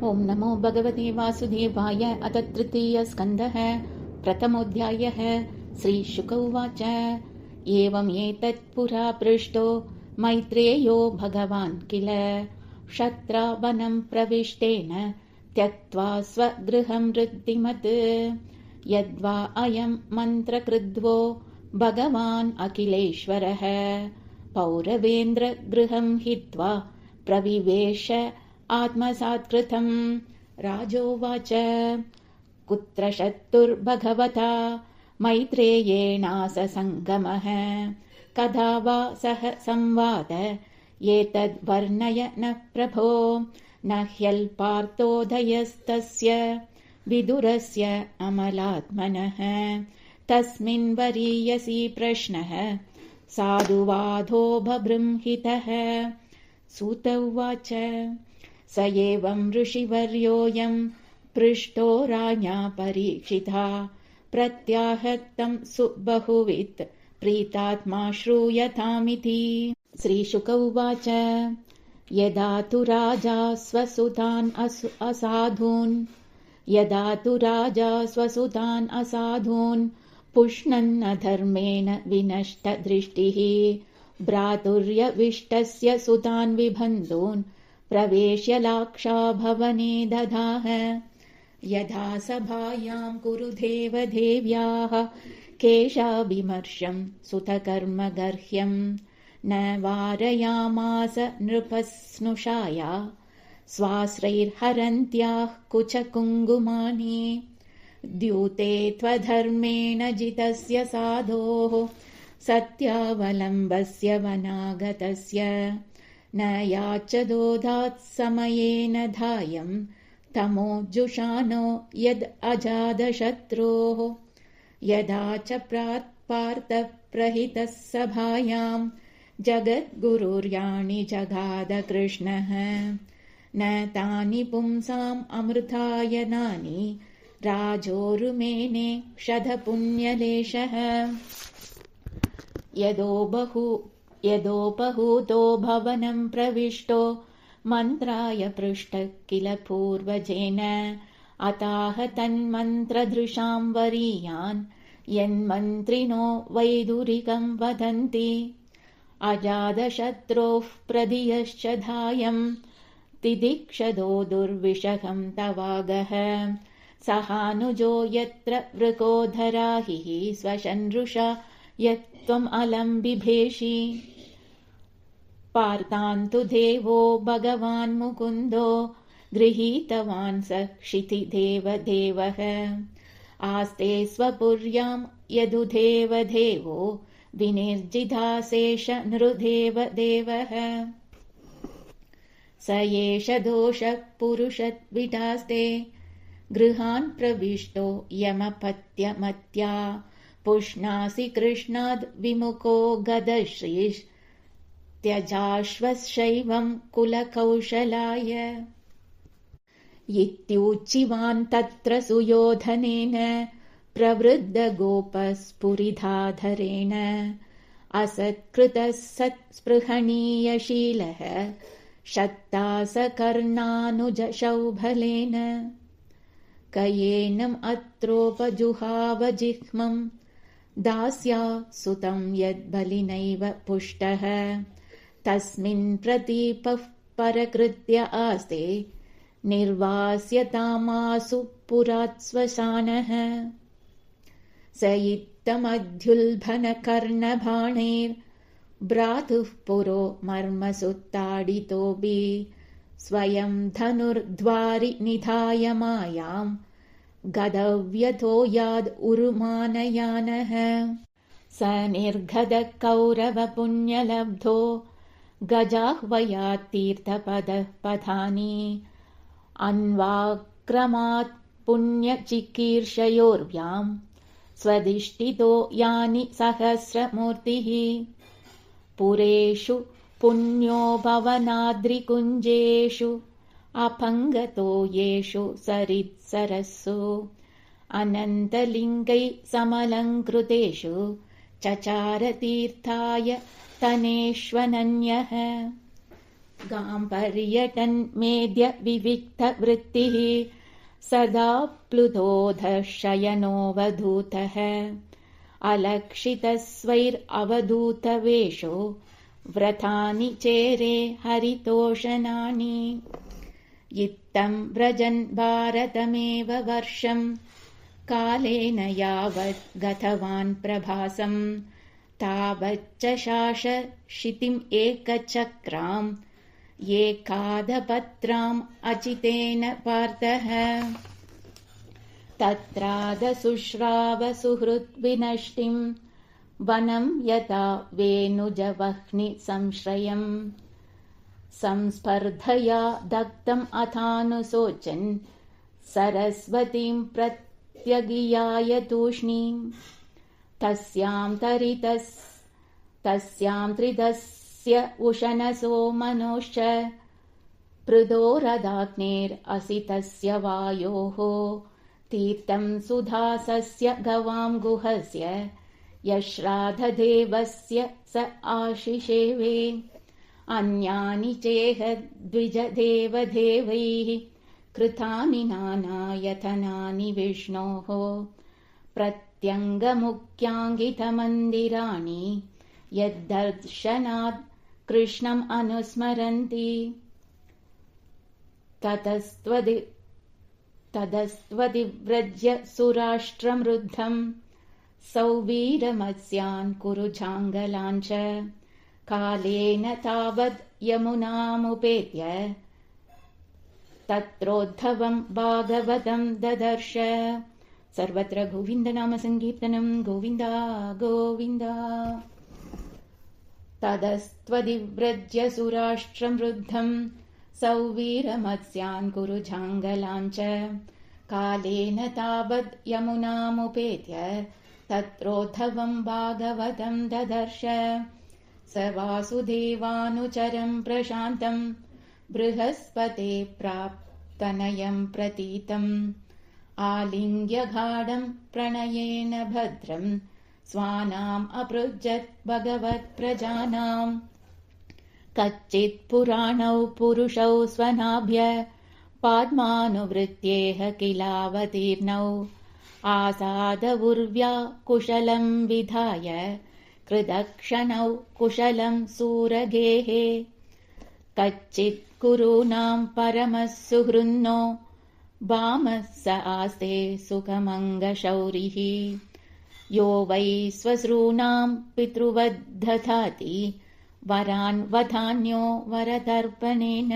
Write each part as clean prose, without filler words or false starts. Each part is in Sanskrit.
ॐ नमो भगवते वासुदेवाय। अथ तृतीयस्कन्धः प्रथमोऽध्यायः। श्रीशुक उवाच। एवमेतत्पुरा पृष्टो मैत्रेयो भगवान् किल क्षत्रावनं प्रविष्टेन त्यक्त्वा स्वगृहं वृद्धिमत्। यद्वा अयं मन्त्रकृद्वो भगवान् अखिलेश्वरः पौरवेन्द्रगृहं हित्वा प्रविवेश आत्मसात्कृतं। राजोवाच। कुत्र शत्रुर्भगवता मैत्रेयेणास सङ्गमः कदा वा सह संवाद एतद्वर्णय न प्रभो। न ह्यल्पार्थोदयस्तस्य विदुरस्य अमलात्मनः तस्मिन् वरीयसी प्रश्नः साधुवादो बभृंहितः। सूत उवाच। स एवं ऋषिवर्योऽयं पृष्टो राज्ञा परीक्षिता प्रत्याहतं सुबहुवित् प्रीतात्मा श्रूयतामिति। श्रीशुक उवाच। यदा तु राजा स्वसुतान् असाधून् पुष्णन्न धर्मेण विनष्टदृष्टिः भ्रातुर्यविष्टस्य सुतान् विबन्धून् प्रवेश्य लाक्षाभवने दधाह। यथा सभायां कुरुदेव देव्याः केशाभिमर्शं सुतकर्मगर्ह्यं न वारयामास नृपस्नुषाया स्वाश्रैर्हरन्त्याः कुचकुङ्कुमानि। द्यूते त्वधर्मेण जितस्य साधोः सत्यावलम्बस्य वनागतस्य न याचदोदात् समयेन धायं तमोजुषानो यद् अजातशत्रोः। यदा च पार्थः प्रहितः सभायां जगद्गुरुर्याणि जगाद कृष्णः न तानि पुंसाम् अमृतायनानि राजोरुमेने क्षतपुण्यलेशः। यदोपहूतो भवनं प्रविष्टो मन्त्राय पृष्टः किल पूर्वजेन अताह तन्मन्त्रधृशां वरीयान् यन्मन्त्रिणो वैदुरिकं वदन्ति। अजातशत्रोः प्रधियश्च धायं तिदिक्षदो दुर्विषहं तवागः सहानुजो यत्र वृकोधराहिः स्वशनृषा यत्त्वम् अलं बिभेषि। पार्थान्तु देवो भगवान् मुकुन्दो गृहीतवान् स क्षितिदेवदेवः आस्ते स्वपुर्यां यदुदेवदेवो विनिर्जिताशेष नृदेवदेवः। स एष दोषः पुरुषद्विटास्ते गृहान् प्रविष्टो यमपत्यमत्या पुष्णासि कृष्णाद् विमुखो गदश्रीस्त्यजाश्वशैवं कुलकौशलाय। इत्यूचिवान् तत्र सुयोधनेन प्रवृद्धगोपस्फुरिधाधरेण असत्कृतः सत्स्पृहणीयशीलः शत्तासकर्णानुजशौभलेन। कयेनम् अत्रोपजुहाव जिह्मं दास्या सुतं यद्बलिनैव पुष्टः तस्मिन् प्रतीपः परकृत्य आस्ते निर्वास्यतामासु पुरात्स्वशानः। स इत्थमध्युल्भनकर्णबाणैर्भ्रातुः पुरो मर्मसुत्ताडितोऽपि स्वयं धनुर्ध्वारि निधाय मायां गदव्यथो याद् उरुमानयानः। स निर्गतः कौरवपुण्यलब्धो गजाह्वयात् तीर्थपदः पथानि अन्वाक्रमात् पुण्यचिकीर्षयोर्व्यां स्वधिष्ठितो यानि सहस्रमूर्तिः। पुरेषु पुण्यो भवनाद्रिकुञ्जेषु अपङ्गतो येषु सरित्सरस्सु अनन्तलिङ्गैः समलङ्कृतेषु चचार तीर्थाय तनेष्वनन्यः। गाम्पर्यटन् मेद्य विविक्तवृत्तिः सदा प्लुतोऽधः शयनोऽवधूतः अलक्षितस्वैरवधूतवेषो व्रतानि चेरे हरितोषणानि इत्थं व्रजन् भारतमेव वर्षम् कालेन यावत् गतवान् प्रभासम् तावच्च शासशितिम् एकचक्राम् एकादपत्राम् अचितेन पार्थः तत्रादशुश्राव सुहृद्विनष्टिम् वनम् यथा वेणुजवह्नि संश्रयम् संस्पर्धया दग्धम् अथानुशोचन् सरस्वतीम् प्रत्यगियाय तूष्णीम् तस्याम् त्रिदस्य उशनसो मनोश्च पृदोरदाग्नेरसितस्य वायोः तीर्थम् सुधासस्य गवाम् गुहस्य यश्राद्धदेवस्य स आशिषेवे अन्यानि चेह द्विजदेवदेवैः कृतानि नानायतनानि विष्णोः प्रत्यङ्गमुख्याङ्गितमन्दिराणि यद्दर्शनात् कृष्णम् अनुस्मरन्ति ततस्त्वदिव्रज्य सुराष्ट्रमृद्धम् सौवीरमत्स्यान् कुरुजाङ्गलान् च कालेन तावद् यमुनामुपेत्य तत्रोद्धवम् भागवतम् ददर्श सर्वत्र गोविन्दनाम सङ्कीर्तनम् गोविन्द गोविन्द ततस्त्वदिव्रज्य सुराष्ट्रमृद्धम् सौवीरमत्स्यान् कुरुजाङ्गलान् च कालेन तावद् यमुनामुपेत्य तत्रोद्धवम् भागवतम् ददर्श स वासुदेवानुचरम् प्रशान्तम् बृहस्पते प्राप्तनयम् प्रतीतम् आलिङ्ग्य गाढम् प्रणयेन भद्रम् स्वानाम् अपृच्छत् भगवत्प्रजानाम् कच्चित् पुराणौ पुरुषौ स्वनाभ्य पाद्मानुवृत्त्येह किलावतीर्णौ आसादवुर्व्या कुशलम् विधाय कृदक्षणौ कुशलम् सूरगेः कच्चित् कुरूणाम् परमः सुहृन्नो वामः स आस्ते सुखमङ्गशौरिः यो वै स्वश्रूणाम् पितृवद्दधाति वरान् वधान्यो वरदर्पणेन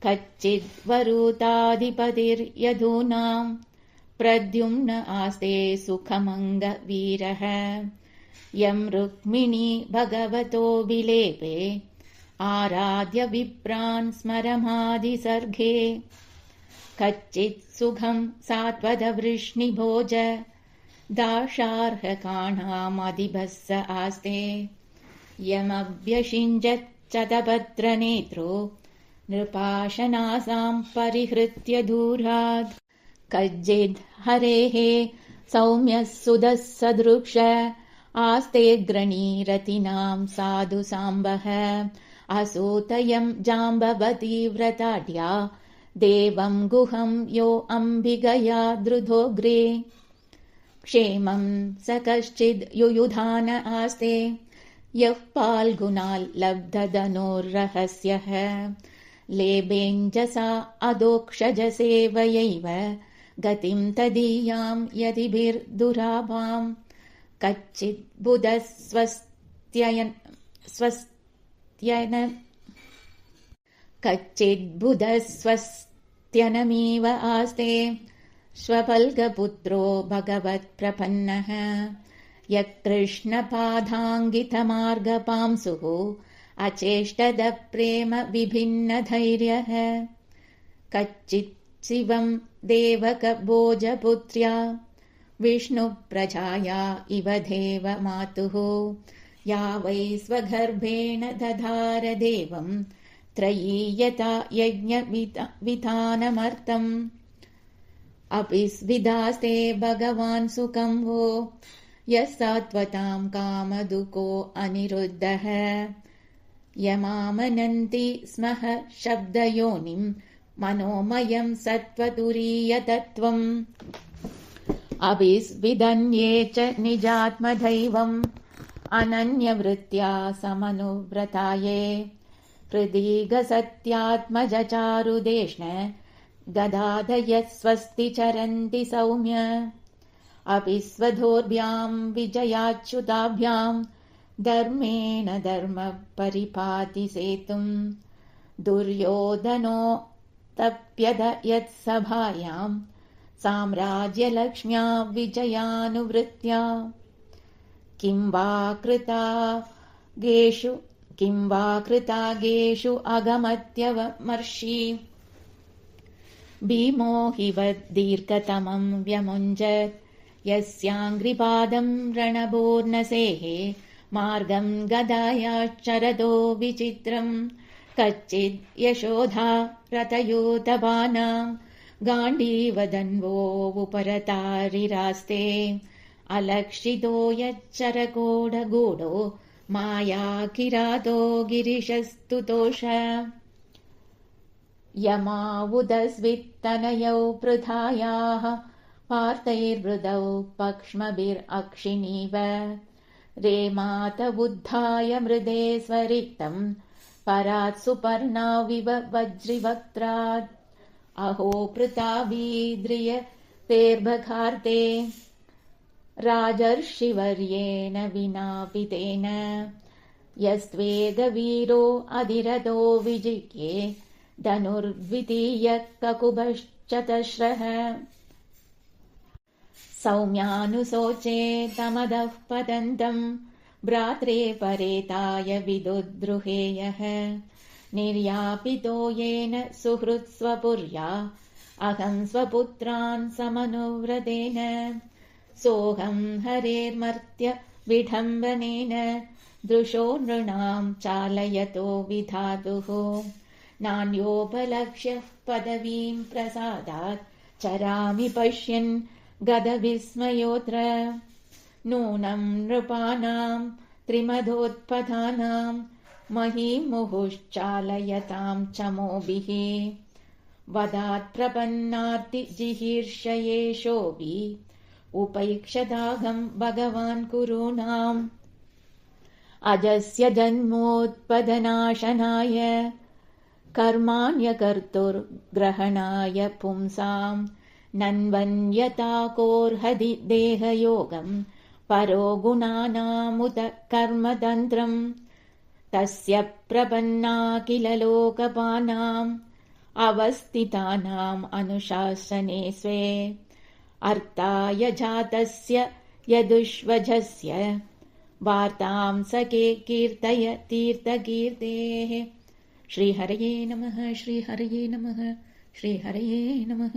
कच्चिद्वरुताधिपतिर्यधूनाम् प्रद्युम्न आस्ते सुखमङ्गवीरः यम् रुक्मिणी भगवतो विलेपे आराध्य विप्रान् स्मरमादिसर्गे कच्चित् सुखम् सात्वतवृष्णिभोज दाशार्हकाणामधिपस्स आस्ते यमभ्यषिञ्जत् चतभद्रनेत्रो नृपाशनासाम् परिहृत्य दूरात् कच्चिद् हरेः सौम्यः सुदः सदृक्ष आस्ते ग्रणीरतिनाम् साधु साम्बः असूतयम् जाम्बवती व्रताढ्या देवम् गुहम् यो अम्बिगया दृढोऽग्रे क्षेमम् स कश्चिद् युयुधान आस्ते यः फाल्गुनाल्लब्धधनुर्रहस्यः लेभेञ्जसा अधोक्षजसेवयैव गतिम् तदीयाम् यदिभिर्दुराभाम् कच्चित् बुधः स्वस्त्यनमिव आस्ते स्वफल्गपुत्रो भगवत्प्रपन्नः यः कृष्णपादाङ्गितमार्गपांसुः अचेष्टदप्रेम विभिन्नधैर्यः कच्चित् शिवम् देवकभोजपुत्र्या विष्णुप्रजाया इव देवमातुः या वै स्वगर्भेण दधार देवम् त्रयी यथा यज्ञविधानमर्थम् अपि स्विदास्ते भगवान् सुखम् वो यः सात्वताम् कामदुःखो अनिरुद्धः यमामनन्ति स्मः शब्दयोनिम् मनोमयम् सत्त्वतुरीयतत्त्वम् अभिस्विदन्ये च निजात्मदैवम् अनन्यवृत्त्या समनुव्रताये हृदीगसत्यात्मजचारुदेष्ण गदाधयः स्वस्ति चरन्ति सौम्य अपि स्वधोर्भ्याम् विजयाच्युताभ्याम् धर्मेण धर्म परिपाति सेतुम् दुर्योधनो तप्यद यत्सभायाम् साम्राज्यलक्ष्म्या विजयानुवृत्त्या किं वा कृतागेषु अगमत्यवमर्षि भीमो हि वद्दीर्घतमम् व्यमुञ्जत् यस्याङ्घ्रिपादम् रणभोर्नसेः मार्गम् गदायाश्चरतो विचित्रम् कच्चिद् यशोधा रथयूतपानाम् गाण्डीवदन्वोऽवुपरतारिरास्ते अलक्षितो यच्चरकोढगूढो मायाकिरातो गिरिशस्तुतोष यमावुदस्वित्तनयौ पृथायाः पार्थैर्वृदौ पक्ष्मभिरक्षिणीव रेमातबुद्धाय मृदे स्वरिक्तम् परात् सुपर्णाविव वज्रिवक्त्रात् अहो पृथाभिद्रियतेर्भगार्ते राजर्षिवर्येण विनापि तेन यस्त्वेगवीरो अधिरथो विजिह्ये धनुर्द्वितीयः ककुभश्चतस्रः सौम्यानुशोचे तमदः पतन्तम् भ्रात्रे परेताय विदुद्रुहेयः निर्यापितो येन सुहृत्स्वपुर्या अहम् स्वपुत्रान् समनुव्रतेन सोऽहम् हरेर्मर्त्य विडम्बनेन दृशो नृणाम् चालयतो विधातुः नान्योपलक्ष्यः पदवीम् प्रसादात् चरामि पश्यन् गदविस्मयोऽत्र नूनम् नृपाणाम् त्रिमधोत्पथानाम् महीमुहुश्चालयताम् चमोभिः वदात् प्रपन्नार्तिजिहीर्षयेषोऽपि उपैक्षतागम् भगवान् कुरूणाम् अजस्य जन्मोत्पदनाशनाय कर्माण्यकर्तुर्ग्रहणाय पुंसाम् नन्वन्यताकोर्हति देहयोगम् परो गुणानामुत कर्मतन्त्रम् तस्य प्रपन्ना किल लोकपानाम् अवस्थितानाम् अनुशासने स्वे अर्ताय जातस्य यदुष्वजस्य वार्ताम् सखे कीर्तय तीर्थकीर्तेः श्रीहरये नमः श्रीहरये नमः श्रीहरये नमः।